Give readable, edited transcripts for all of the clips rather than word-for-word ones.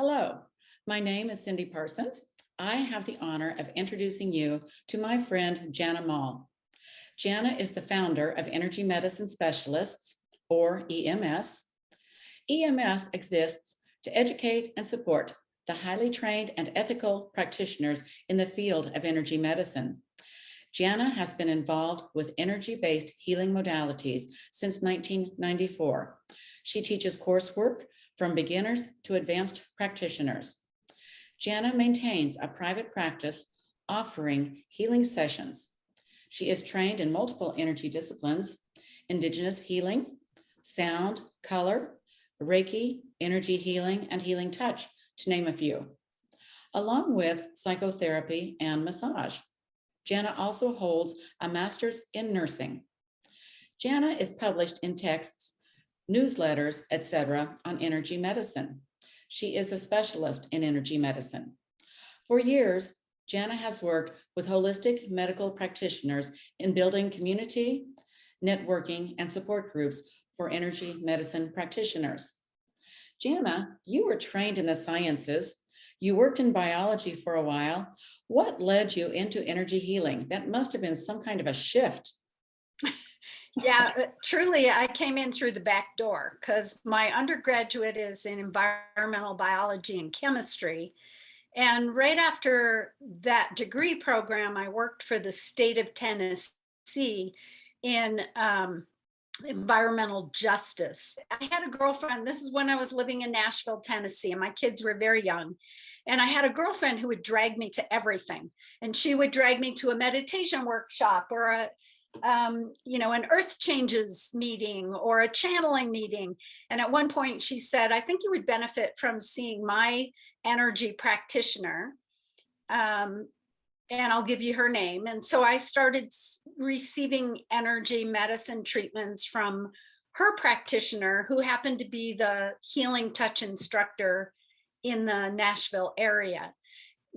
Hello, my name is Cindy Parsons. I have the honor of introducing you to my friend Jana Moll. Jana is the founder of Energy Medicine Specialists, or EMS. EMS exists to educate and support the highly trained and ethical practitioners in the field of energy medicine. Jana has been involved with energy-based healing modalities since 1994. She teaches coursework from beginners to advanced practitioners. Jana maintains a private practice offering healing sessions. She is trained in multiple energy disciplines: indigenous healing, sound, color, Reiki, energy healing, and healing touch, to name a few, along with psychotherapy and massage. Jana also holds a master's in nursing. Jana is published in texts, newsletters, etc. on energy medicine. She is a specialist in energy medicine. For years, Jana has worked with holistic medical practitioners in building community, networking, and support groups for energy medicine practitioners. Jana, you were trained in the sciences. You worked in biology for a while. What led you into energy healing? That must have been some kind of a shift. Yeah, truly, I came in through the back door because my undergraduate is in environmental biology and chemistry. And right after that degree program, I worked for the state of Tennessee in environmental justice. I had a girlfriend. This is when I was living in Nashville, Tennessee, and my kids were very young. And I had a girlfriend who would drag me to everything. And she would drag me to a meditation workshop or an earth changes meeting or a channeling meeting. And at one point she said, I think you would benefit from seeing my energy practitioner. And I'll give you her name. And so I started receiving energy medicine treatments from her practitioner, who happened to be the healing touch instructor in the Nashville area.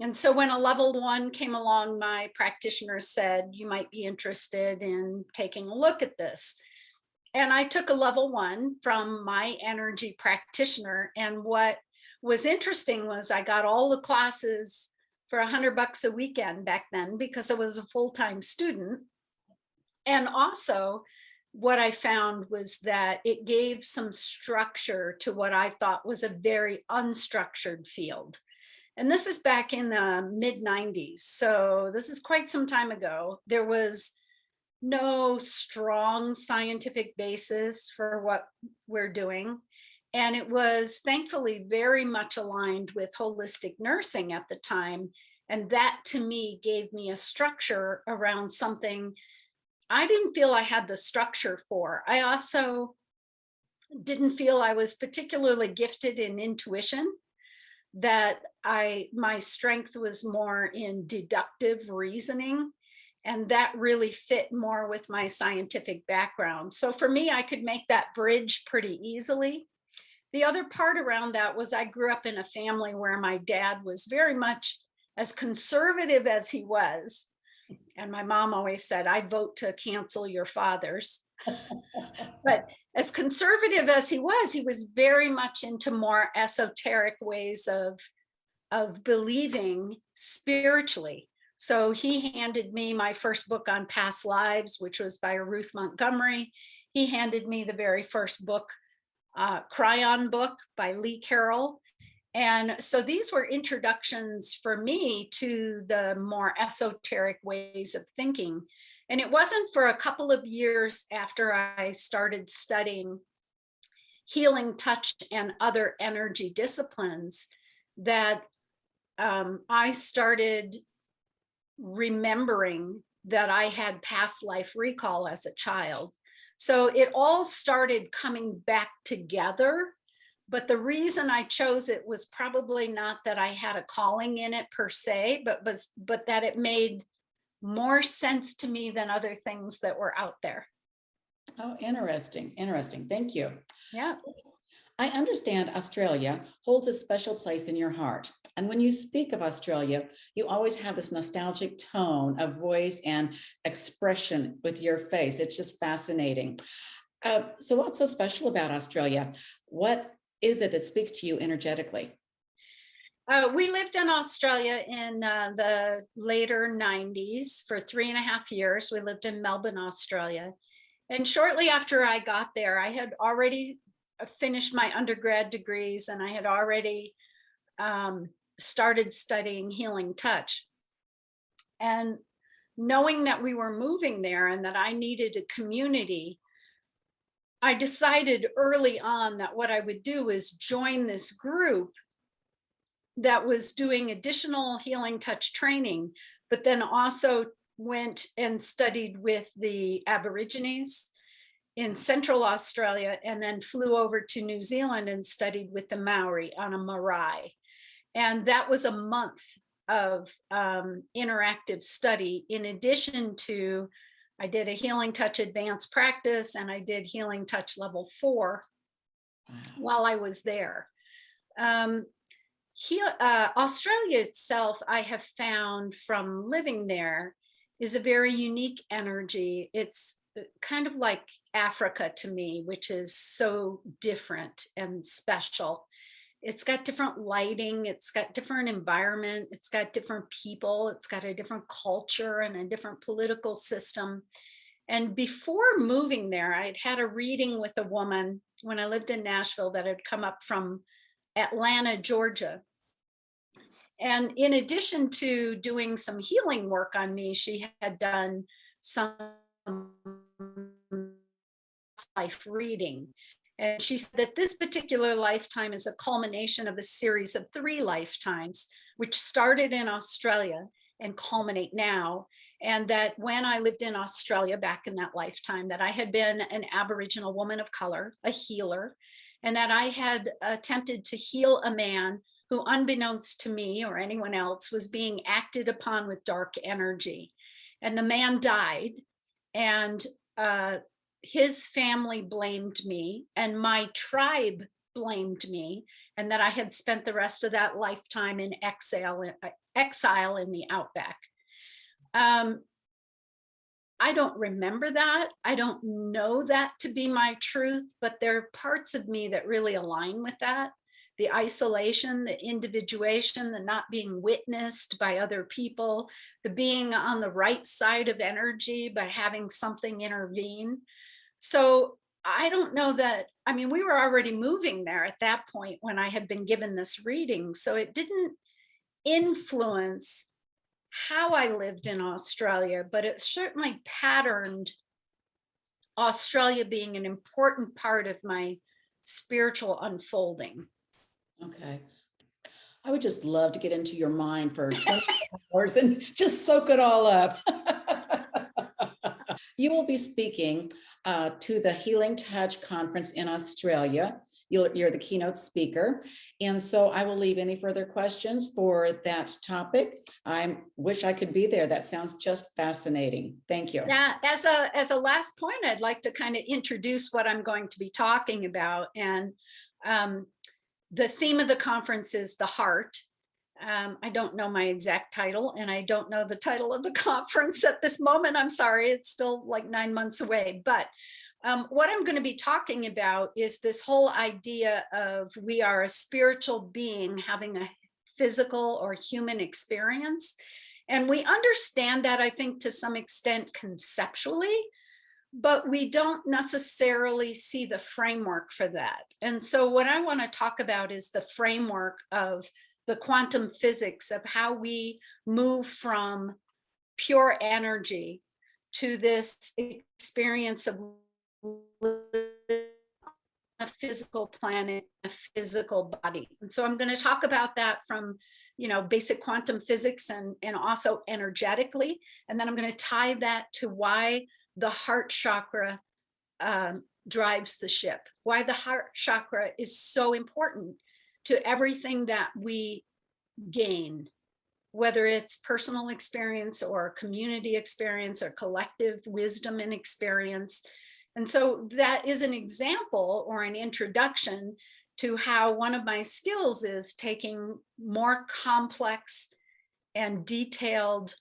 And so when a level 1 came along, my practitioner said, you might be interested in taking a look at this. And I took a level 1 from my energy practitioner. And what was interesting was I got all the classes for $100 a weekend back then because I was a full-time student. And also what I found was that it gave some structure to what I thought was a very unstructured field. And this is back in the mid-90s. So this is quite some time ago. There was no strong scientific basis for what we're doing. And it was thankfully very much aligned with holistic nursing at the time. And that to me gave me a structure around something I didn't feel I had the structure for. I also didn't feel I was particularly gifted in intuition, that my strength was more in deductive reasoning, and that really fit more with my scientific background. So for me, I could make that bridge pretty easily. The other part around that was I grew up in a family where my dad was very much as conservative as he was. And my mom always said, I'd vote to cancel your fathers. But as conservative as he was very much into more esoteric ways of believing spiritually. So he handed me my first book on past lives, which was by Ruth Montgomery. He handed me the very first book, Cryon book by Lee Carroll. And so these were introductions for me to the more esoteric ways of thinking. And it wasn't for a couple of years after I started studying healing touch and other energy disciplines that I started remembering that I had past life recall as a child. So it all started coming back together. But the reason I chose it was probably not that I had a calling in it per se, but that it made more sense to me than other things that were out there. Oh, interesting. Interesting. Thank you. Yeah. I understand Australia holds a special place in your heart. And when you speak of Australia, you always have this nostalgic tone of voice and expression with your face. It's just fascinating. So what's so special about Australia? What is it that speaks to you energetically? We lived in Australia in the later 90s for 3.5 years. We lived in Melbourne, Australia. And shortly after I got there, I had already finished my undergrad degrees and I had already started studying healing touch. And knowing that we were moving there and that I needed a community, I decided early on that what I would do is join this group that was doing additional healing touch training, but then also went and studied with the Aborigines in Central Australia, and then flew over to New Zealand and studied with the Maori on a marae. And that was a month of interactive study. In addition to, I did a healing touch advanced practice and I did healing touch level 4 while I was there. Australia itself, I have found from living there, is a very unique energy. It's kind of like Africa to me, which is so different and special. It's got different lighting, it's got different environment, it's got different people, it's got a different culture and a different political system. And before moving there, I'd had a reading with a woman when I lived in Nashville that had come up from Atlanta, Georgia. And in addition to doing some healing work on me, she had done some life reading. And she said that this particular lifetime is a culmination of a series of 3 lifetimes, which started in Australia and culminate now. And that when I lived in Australia back in that lifetime, that I had been an Aboriginal woman of color, a healer, and that I had attempted to heal a man who, unbeknownst to me or anyone else, was being acted upon with dark energy. And the man died, and his family blamed me, and my tribe blamed me, and that I had spent the rest of that lifetime in exile in the outback. I don't remember that. I don't know that to be my truth, but there are parts of me that really align with that. The isolation, the individuation, the not being witnessed by other people, the being on the right side of energy, but having something intervene. So I don't know that, I mean, we were already moving there at that point when I had been given this reading. So it didn't influence how I lived in Australia, but it certainly patterned Australia being an important part of my spiritual unfolding. Okay. I would just love to get into your mind for 20 hours and just soak it all up. You will be speaking to the Healing Touch Conference in Australia. You're the keynote speaker. And so I will leave any further questions for that topic. I wish I could be there. That sounds just fascinating. Thank you. Yeah, as a last point, I'd like to kind of introduce what I'm going to be talking about. And the theme of the conference is the heart. I don't know my exact title, and I don't know the title of the conference at this moment. I'm sorry, it's still like 9 months away. But what I'm going to be talking about is this whole idea of we are a spiritual being having a physical or human experience. And we understand that, I think, to some extent conceptually, but we don't necessarily see the framework for that. And so what I want to talk about is the framework of the quantum physics of how we move from pure energy to this experience of a physical planet, a physical body. And so I'm going to talk about that from, basic quantum physics and also energetically. And then I'm going to tie that to why the heart chakra drives the ship, why the heart chakra is so important to everything that we gain, whether it's personal experience or community experience or collective wisdom and experience. And so that is an example or an introduction to how one of my skills is taking more complex and detailed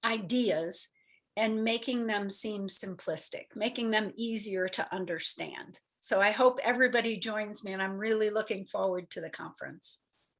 ideas and making them seem simplistic, making them easier to understand. So I hope everybody joins me, and I'm really looking forward to the conference.